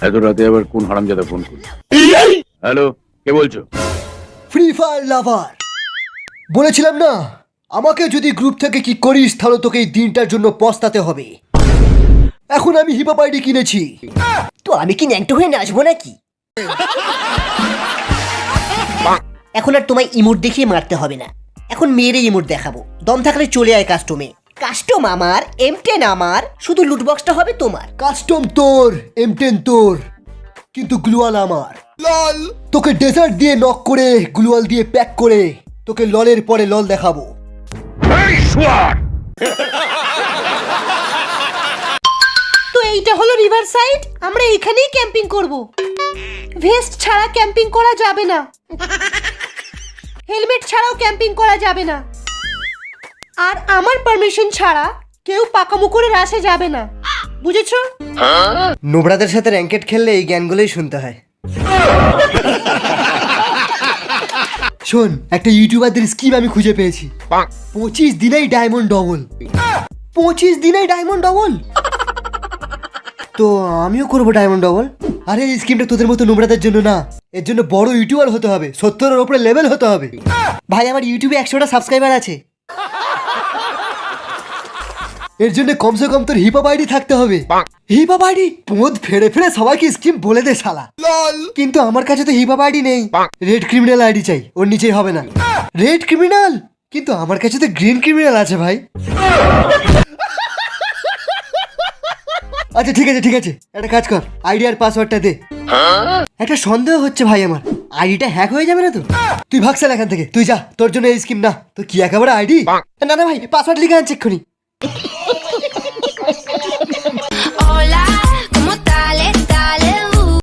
এত রাতে আবার কোন হারামজাদা ফোন করলো? হ্যালো, কে বলছো? ফ্রি ফায়ার লাভার বলেছিলাম না, আমাকে যদি গ্রুপ থেকে কি করিস তাহলে তোকে এই দিনটার জন্য পস্তাতে হবে। এখন আমি হিপ হপ আইডি কিনেছি। তো আমি কি ন্যাংটো হয়ে নাচবো নাকি? এখন আর তোমায় ইমোট দেখিয়ে মারতে হবে না, এখন মেয়েরে ইমোট দেখাবো। দম থাকলে চলে আয় কাস্টমে। কাস্টম আমার, M10 আমার, শুধু লুটবক্সটা হবে তোমার। কাস্টম তোর, M10 তোর, কিন্তু গ্লুয়াল আমার। তোকে ডেজার্ট দিয়ে নক করে গ্লুয়াল দিয়ে প্যাক করে তোকে ললের পরে লল দেখাবো। তো এইটা হলো রিভার সাইড, আমরা এখানেই ক্যাম্পিং করব। ভেস্ট ছাড়া ক্যাম্পিং করা যাবে না, হেলমেট ছাড়াও ক্যাম্পিং করা যাবে না, আর আমার পারমিশন ছাড়া কেউ পাকামো করে রাশে যাবে না, বুঝেছো? নোবরাদের সাথে র্যাঙ্কেট খেললে এই জ্ঞানগুলোই শুনতে হয়। শোন, একটা ইউটিউবারদের স্কিম আমি খুঁজে পেয়েছি। 25 দিনেই ডায়মন্ড ডবল। 25 দিনেই ডায়মন্ড ডবল। তো আমিও করবো ডায়মন্ড ডবল। আরে এই স্কিমটা তোদের মতো নোবরাদের জন্য না, এর জন্য বড় ইউটিউবার হতে হবে, 70-এর উপরে লেভেল হতে হবে। ভাই আমার ইউটিউবে 100টা সাবস্ক্রাইবার আছে। এর জন্য কমসে কম তোর হিপ হপ আইডি থাকতে হবে। হিপ হপ আইডি পোঁদ ফেড়ে ফেড়ে সবাইকে স্কিম বলে দে শালা। কিন্তু আমার কাছে তো হিপ হপ আইডি নেই, রেড ক্রিমিনাল আইডি চাই, ওর নিচেই হবে না। রেড ক্রিমিনাল, কিন্তু আমার কাছে তো গ্রিন ক্রিমিনাল আছে ভাই। আচ্ছা ঠিক আছে ঠিক আছে, একটা কাজ কর, আইডি আর পাসওয়ার্ডটা দে। একটা সন্দেহ হচ্ছে ভাই, আমার আইডিটা হ্যাক হয়ে যাবে না তো? তুই ভাগসাল এখান থেকে, তুই যা, তোর জন্য এই স্কিম না। তো কি একেবারে আইডি? না না ভাই, পাসওয়ার্ড লিখে আনছি এক্ষুনি।